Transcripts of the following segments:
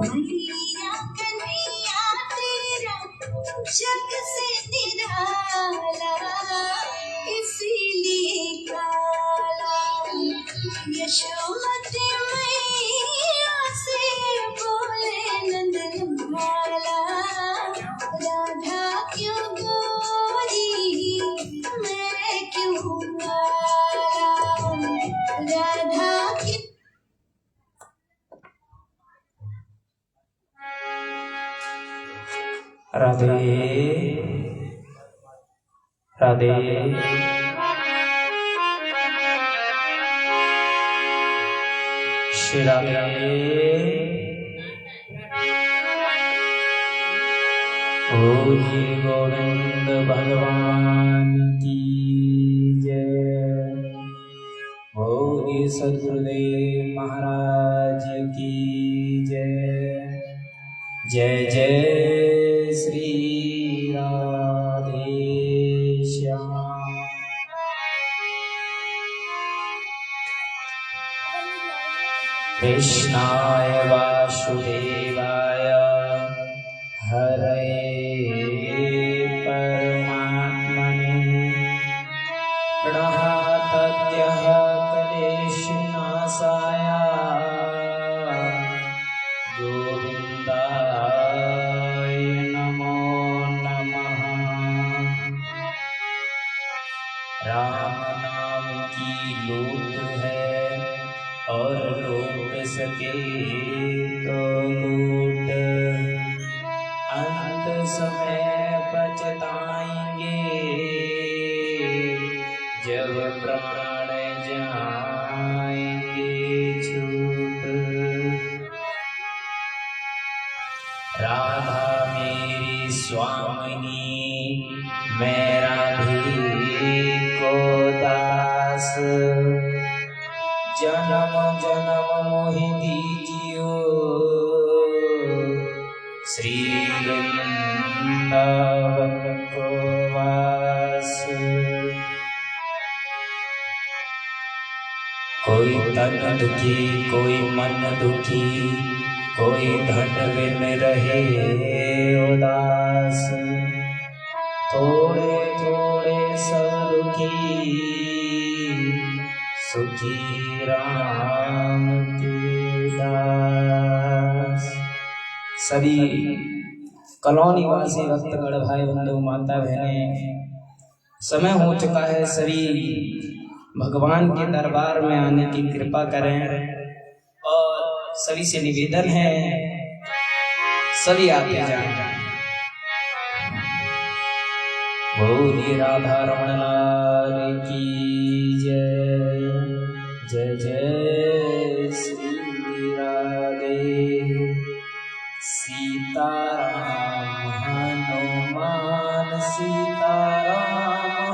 मैया कन्हैया तेरा जग से निराला, इसीलिए काला। यशोमती मैया से बोले नंदन भाला, राधा क्यों गोरी मैं क्यों काला, राधा क्यों। राधे राधे श्री राधे। बोलिए गोविंद भगवान की जय। बोलिए सद्गुरुदेव महाराज की जय। जय जय श्री राधे श्याम। कृष्णाय वासुदेवाय हरे परमात्मने प्रणतत्यः क्लेशनाशाय गोविन्दाय नमो नमः। राम नाम की लूट है और लूट सके तो लूट, अंत समय पछताएंगे जब प्राण जाएंगे छूट। राधा मेरी स्वामिनी मैं राधे को दास, जन्म जन्म मोहि दीजियो श्री वृंदावन को वास। कोई तन दुखी कोई मन दुखी, कोई धन बिन रहे उदास, थोड़े थोड़े सब दुखी सुखी राम के दास। सभी कॉलोनी वासी भक्तगण भाई बंधु माता बहने, समय हो चुका है, सभी भगवान के दरबार में आने की कृपा करें और सभी से निवेदन है सभी आते जाएं। बोलिए राधा रमण लाल की जय। जय जय श्री राधे। सीताराम हनुमान सीताराम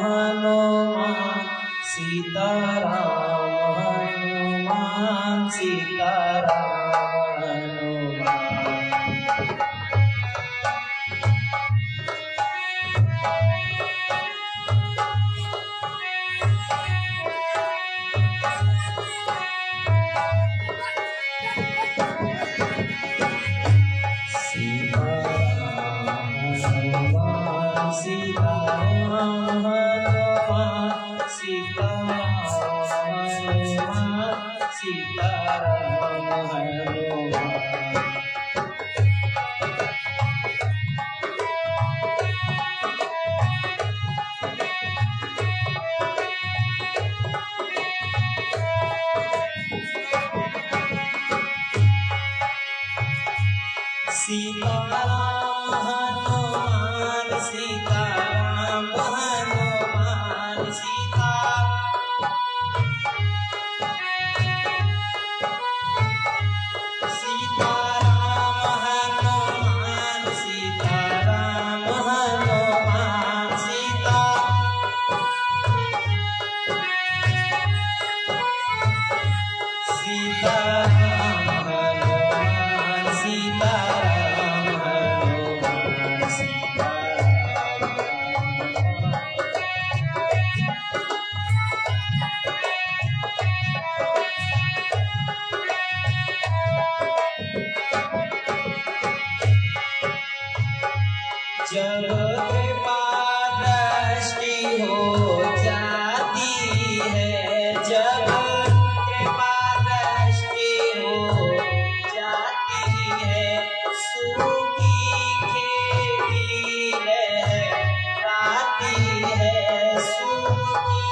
हनुमान, सीताराम हनुमान सीताराम हनुमान। जब कृपा दृष्टि हो जाती है, जब कृपा दृष्टि हो जाती है, सूखी खेती लहराती है, सूखी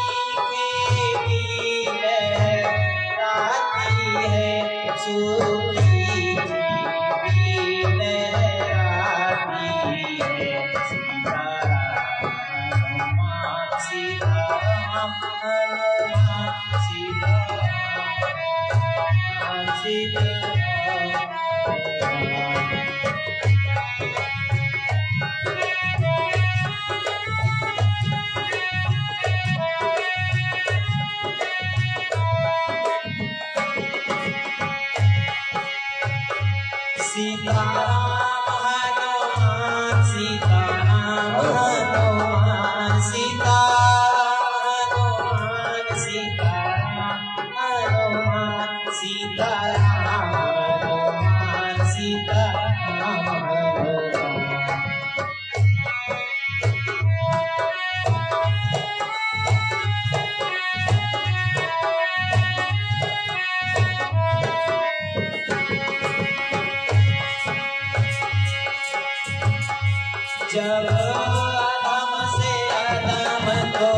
खेती लहराती है, सूखी सीताराम हनुमान सीताराम हनुमान सीताराम हनुमान सीताराम हनुमान सीताराम हनुमान सीताराम हनुमान। जब अधम से अधम को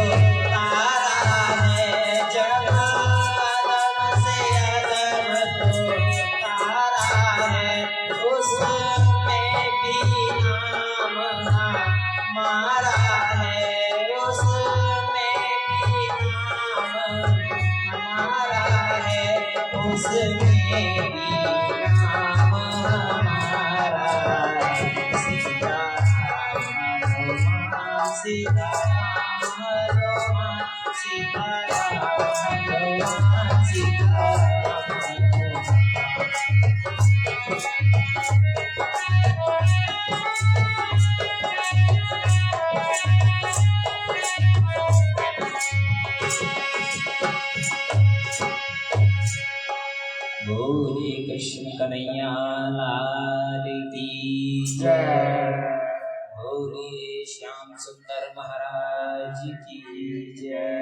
तारा है, जब अधम से अधम को तारा है, उसमें भी नाम हमारा है, उसमें भी नाम हमारा है, उसमें भी नाम हमारा है। सीताराम हनुमान सीताराम हनुमान सीताराम बोले कृष्ण कन्हैया लाल की जय, बोले श्याम सुंदर महाराज की जय।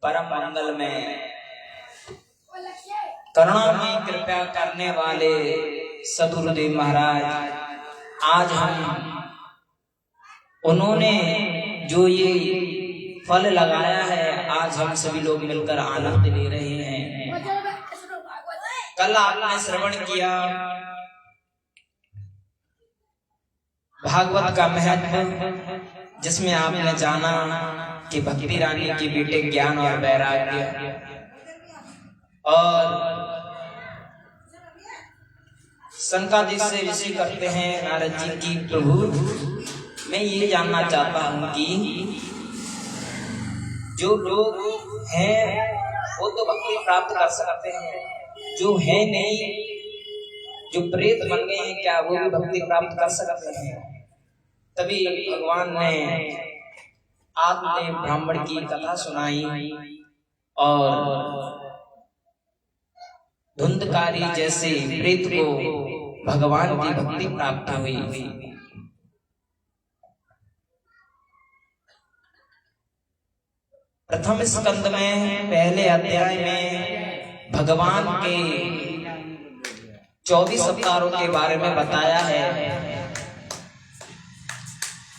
परम मंगल में करुणामय कृपा करने वाले सद्गुरुदेव महाराज, आज हम उन्होंने जो ये फल लगाया है, आज हम सभी लोग मिलकर आनंद ले रहे हैं। कल आपने श्रवण किया भागवत का महत्व, जिसमें आपने जाना कि भक्ति रानी के बेटे ज्ञान और वैराग्य, और शंकादिश से ऋषि करते हैं नारद जी की, प्रभु मैं ये जानना चाहता हूँ कि जो लोग हैं वो तो भक्ति प्राप्त कर सकते हैं, जो है नहीं, जो प्रेत बन गए हैं, क्या वो भी भक्ति प्राप्त कर सकते हैं? तभी भगवान ने आत्मदेव ब्राह्मण की कथा सुनाई और धुंधकारी जैसे प्रेत को भगवान की भक्ति प्राप्त हुई। प्रथम स्कंद में पहले अध्याय में भगवान के 24 अवतारों के बारे में बताया है।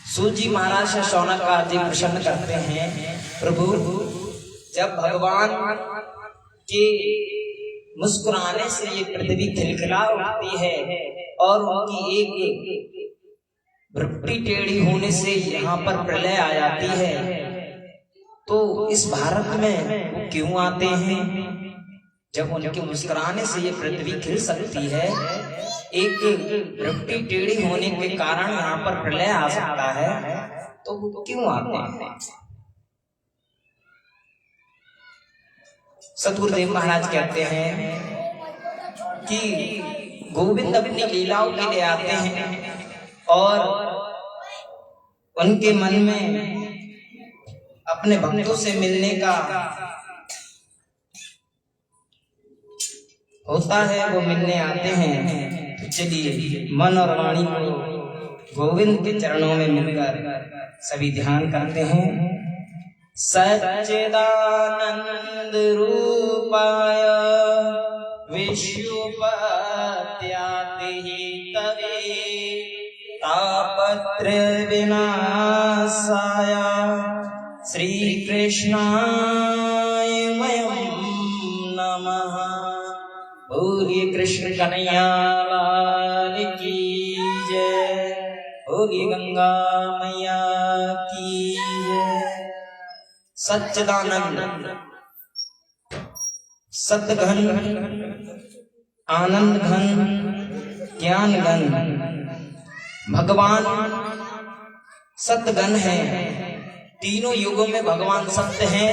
सूत जी महाराज से शौनक जी प्रश्न करते हैं, प्रभु जब भगवान के मुस्कुराने से ये पृथ्वी खिलखिला उठती है और उनकी एक भ्रुकुटी टेढ़ी होने से यहाँ पर प्रलय आ जाती है, तो इस भारत में वो क्यों आते हैं? जब उनके मुस्कुराने से ये पृथ्वी खिल सकती है, एक भ्रुकुटी टेढ़ी होने के कारण यहाँ पर प्रलय आ सकता है, तो वो क्यों आते हैं? सद्गुरुदेव महाराज कहते हैं कि गोविंद अपनी लीलाओं के लिए आते हैं और उनके मन में अपने भक्तों से मिलने का होता है, वो मिलने आते हैं। तो चलिए मन और वाणी को गोविंद के चरणों में मिलकर सभी ध्यान करते हैं। सच्चिदानंद रूपाय विश्वोपत्याति तवे तापत्रय विनाशाय श्री कृष्णाय वयं नमः। बोलिए कृष्ण कन्हैया लाल की जय। बोलिए गंगा मैया की जय। सच्चिदानंद सतघन आनंद घन ज्ञान घन भगवान सतघन है। तीनों युगों में भगवान सत्य हैं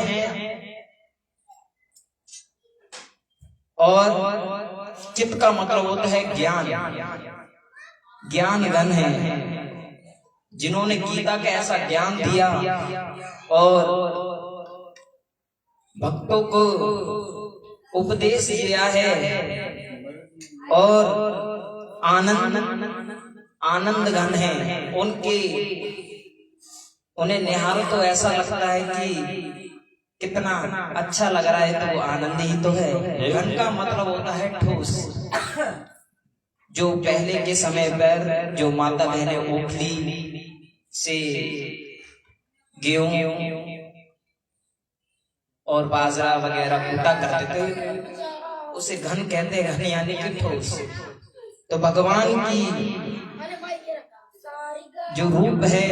और चित्त का मतलब होता है ज्ञान। ज्ञान घन है, जिन्होंने गीता का ऐसा ज्ञान दिया और भक्तों को उपदेश दिया है और आनंद घन है। उन्हें निहारो तो ऐसा लगता है कि कितना अच्छा लग रहा है, तो वो आनंद ही तो है। घन का मतलब होता है ठोस। जो पहले के समय पर जो माता बहनें ओखली से गेहूं और बाजरा वगैरह कूटा करते थे, उसे घन कहते हैं। घन यानी कि ठोस। तो भगवान की जो रूप है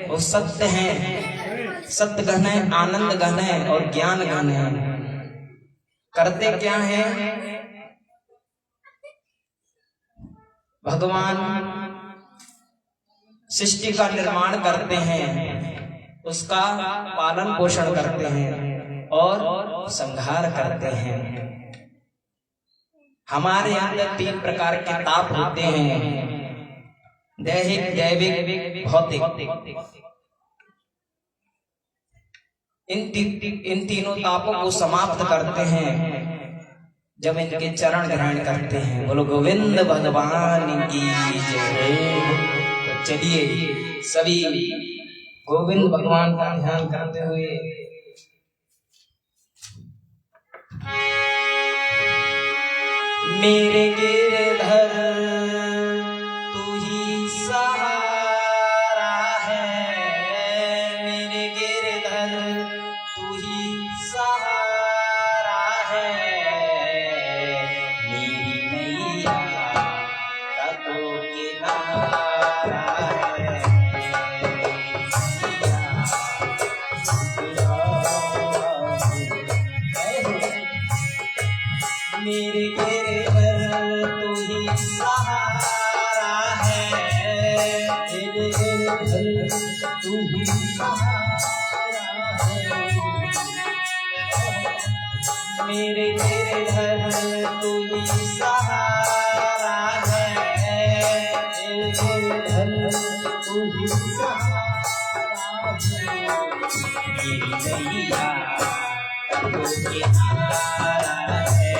वो सत्य है, सत्य घन है, आनंद घन है और ज्ञान घन है। करते क्या है? भगवान सृष्टि का निर्माण करते हैं, उसका पालन पोषण करते हैं और संहार करते हैं। हमारे अंदर 3 प्रकार के ताप होते हैं, दैहिक, दैविक, भौतिक। इन तीनों तापों को समाप्त करते हैं जब इनके चरण ग्रहण करते हैं। बोलो गोविंद भगवान की जय। तो चलिए सभी गोविंद भगवान का ध्यान करते हुए मेरे गिरधर तू ही सहारा है, मेरे गिरधर तू ही सहारा है। मेरी नैया का तो किनारा है, मेरे गिरधर तू ही सहारा है, मेरे गिरधर तू ही सहारा है। मेरे गिरधर तू ही सहारा है, मेरे गिरधर तू ही सहारा है। मेरी नैया तो किनारा है,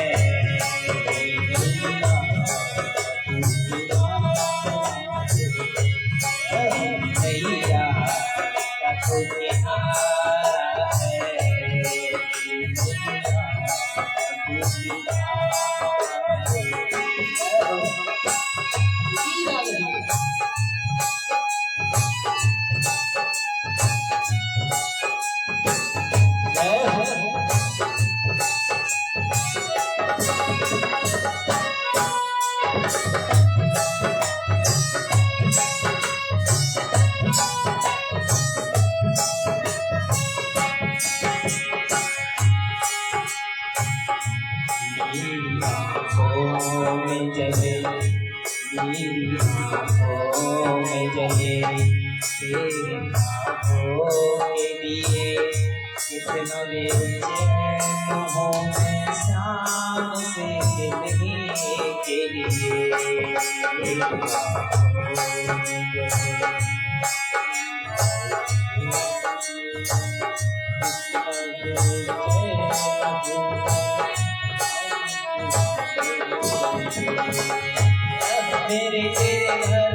मेरे तेरे घर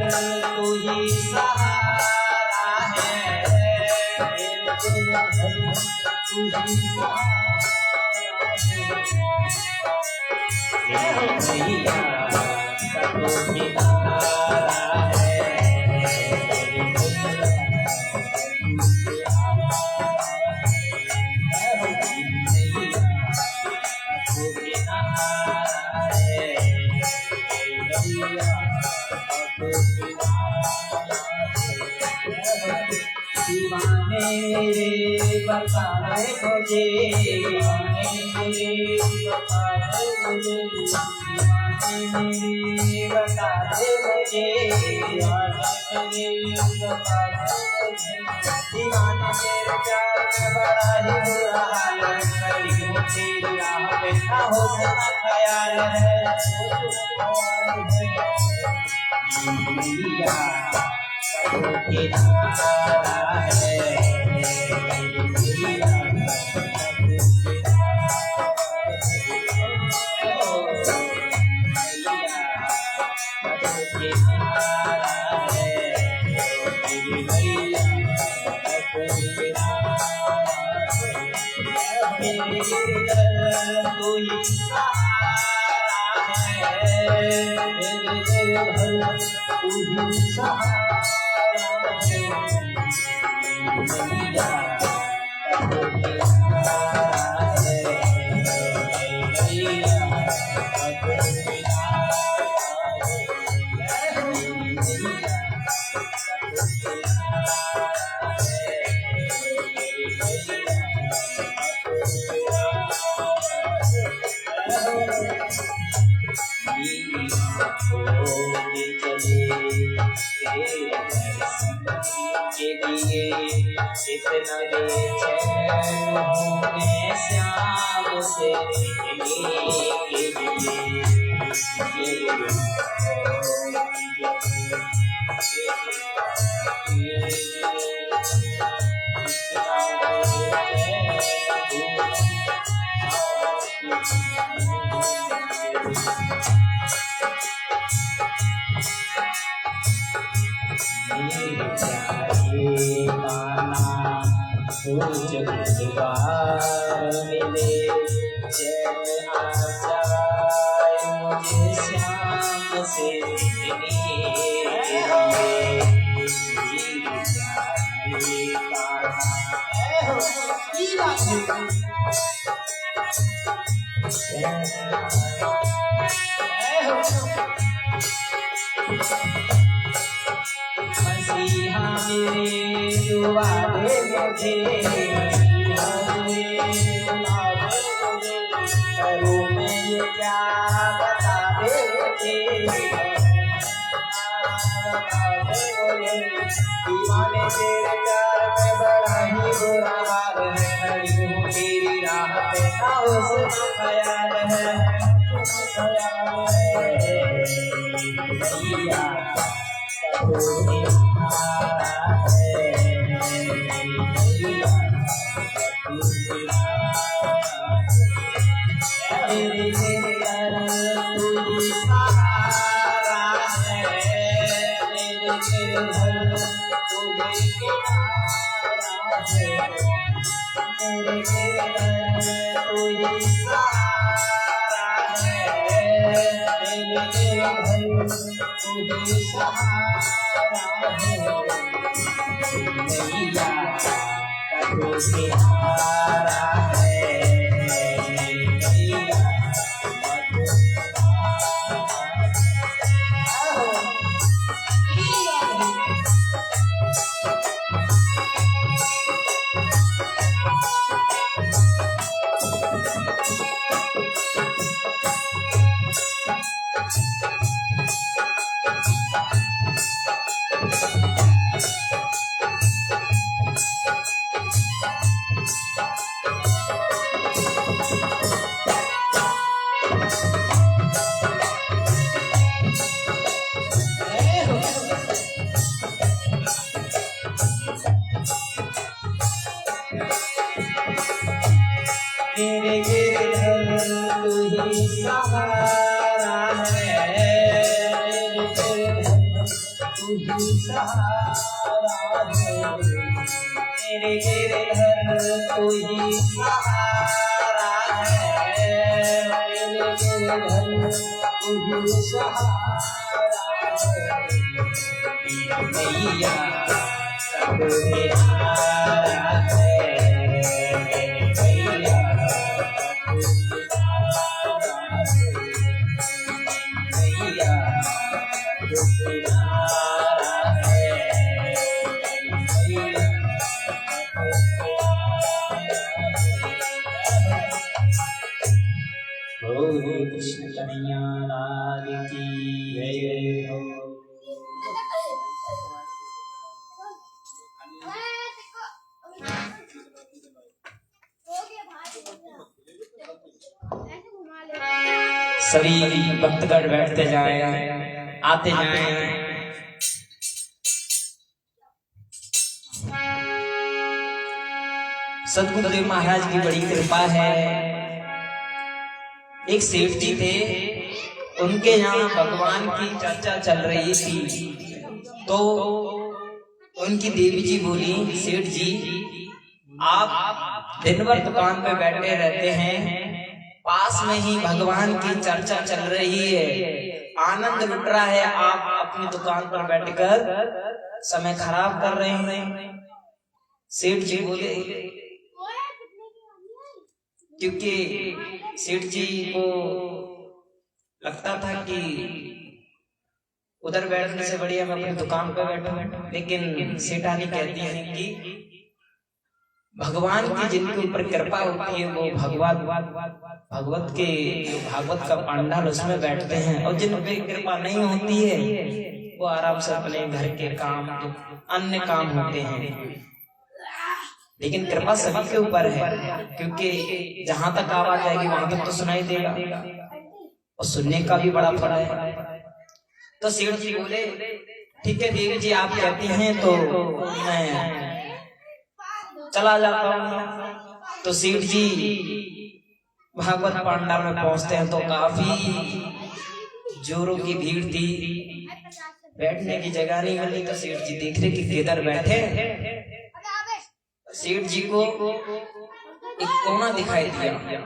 तू ही सहारा है, मेरे तेरे घर तू ही सहारा है, मैया सबको किनारा है, दीवाने मेरे बता दे मुझे, दीवाने मेरे बता दे मुझे, दीवाने मेरे बता दे मुझे, दीवाने मेरे बता दे मुझे, दीवाने तेरे प्यार में बड़ा ही बुरा हाल है, खड़ी हूँ तेरी राह पे ना हो सका ख्याल है, मैया सबको किनारा है, मैया तू ही सहारा है, मेरे तेरे घर तू ही सहारा है, मैया सबको किनारा है, मैया सबको किनारा है, मैया सबको किनारा इतना बेचैन हूँ मैं श्याम से मिलने के जब बार मिले चैन आ जाए मुझे श्याम से मिलने मसीहा मेरे दुआ दे मुझे, करूँ मैं ये क्या बता दे मुझे, दीवाने तेरे प्यार में बड़ा ही बुरा हाल है, खड़ी हूँ तेरी राह पे ना उसका ख्याल है, मैया सबको किनारा है, मैया सबको किनारा है, मेरे तेरे घर तू ही सहारा है, मेरे तेरे घर तू ही किनारा है, मेरे तेरे घर तू ही सहारा है, मेरे तेरे घर तू ही सहारा है, मैया सबको किनारा है, मैया सबको ही सहारा है, मेरे गिरधर तू ही सहारा है, मेरे गिरधर तू ही सहारा है, मैया सब तेरा है, मैया कृष्ण कन्हैया लाल की जय हो। सभी भक्तगण बैठते जाएं, आते जाएं। सदगुरुदेव महाराज की बड़ी कृपा है। एक सेठ जी थे, उनके यहाँ भगवान की चर्चा चल रही थी, तो उनकी देवी जी बोली, सेठ जी आप दिन भर दुकान पे बैठे रहते हैं, पास में ही भगवान की चर्चा चल रही है, आनंद लुट रहा है, आप अपनी दुकान पर बैठकर समय खराब कर रहे हैं। सेठ जी बोले, क्योंकि सेठ जी को लगता था कि उधर बैठने से बढ़िया मैं अपनी दुकान पर बैठूं, लेकिन सेठानी कहती है कि भगवान की जिनके ऊपर कृपा होती है वो भगवत के भागवत का पंडाल उसमें बैठते हैं, और जिन पे कृपा नहीं होती है वो आराम से अपने घर के काम अन्य काम होते हैं। लेकिन कृपा सभी के ऊपर है, क्योंकि जहां तक आवाज आएगी वहां तक तो सुनाई देगा, और सुनने का भी बड़ा फल है। तो सेठ जी बोले, ठीक है देवी जी आप कहती हैं तो मैं चला जाता हूँ। तो सेठ जी भागवत पंडाल में पहुंचते हैं तो काफी जोरों की भीड़ थी, बैठने की जगह नहीं मिली। तो सेठ जी देख रहे कि किधर बैठे, सेठ जी को एक कोना दिखाई दिया,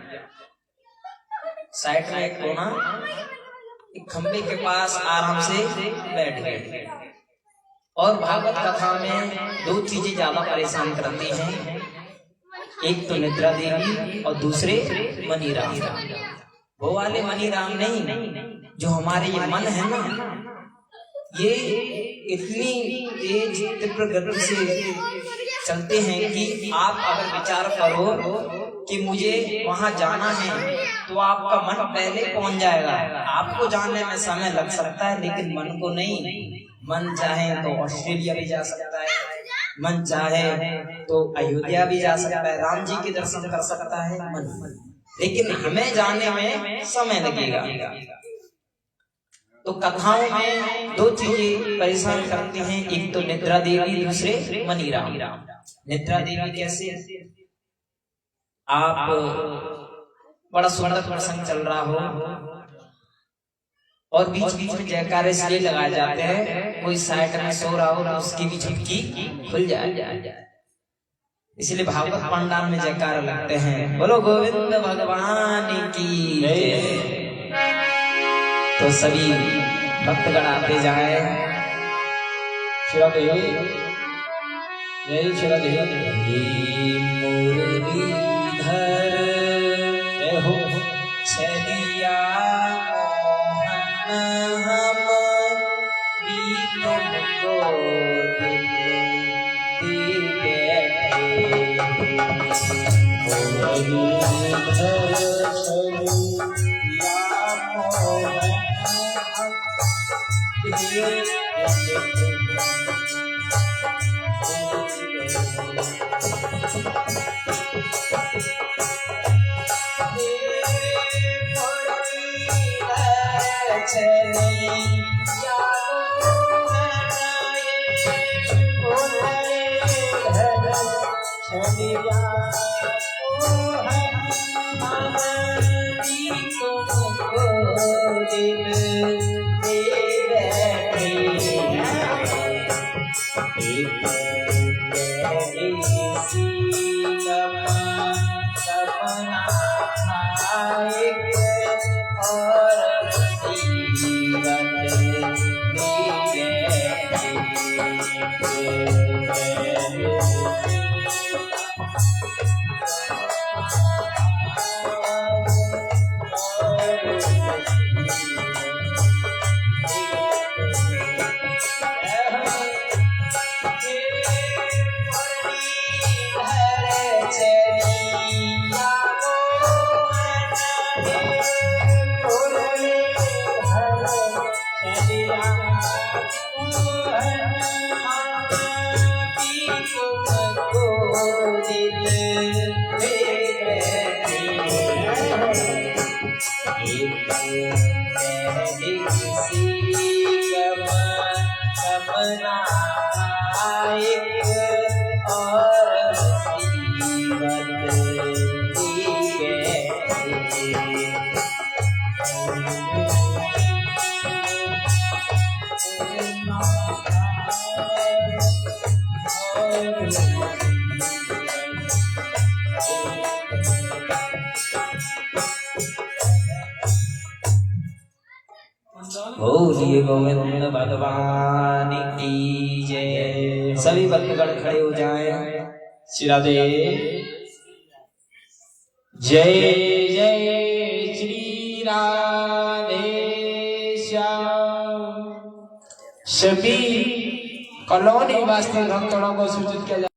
साइड में एक कोना, एक खंबे के पास आराम से बैठ गए। और भागवत कथा में दो चीजें ज्यादा परेशान करती हैं, एक तो निद्रा देवी और दूसरे मनीराम। वो वाले मनीराम नहीं, जो हमारे ये मन है ना, ये इतनी तेज तीव्र गति से चलते हैं कि आप अगर विचार करो कि मुझे वहां जाना है तो आपका मन पहले पहुंच जाएगा। आपको जाने में समय लग सकता है लेकिन मन को नहीं। मन चाहे तो ऑस्ट्रेलिया भी जा सकता है, मन चाहे तो अयोध्या भी जा सकता है, राम जी के दर्शन कर सकता है मन, लेकिन हमें जाने में समय लगेगा। तो कथाओं में दो चीजें परेशान करती हैं, एक तो निद्रा देवी, दूसरे मनीराम। निद्रा देवी कैसे, आप बड़ा सुंदर प्रसंग चल रहा हो और बीच बीच में जयकारे इसलिए लगाए जाते हैं, कोई साइड में सो रहा हो तो उसकी भी झपकी खुल जाए, इसलिए भागवत पंडाल में जयकारे लगते हैं। बोलो गोविंद भगवान की जय। तो सभी भक्तगण आते जाए। मुरलीधर हो चलिया हम तुमको दिल दे बैठे। मुरलीधर चलिया मोहन दिल दे बैठे। बोलिए गोविंद भगवान की जय। सभी भक्तगण खड़े हो जाएं। श्री राधे। जय जय श्री राधे श्याम। सभी कॉलोनी वासी भक्तों को सूचित किया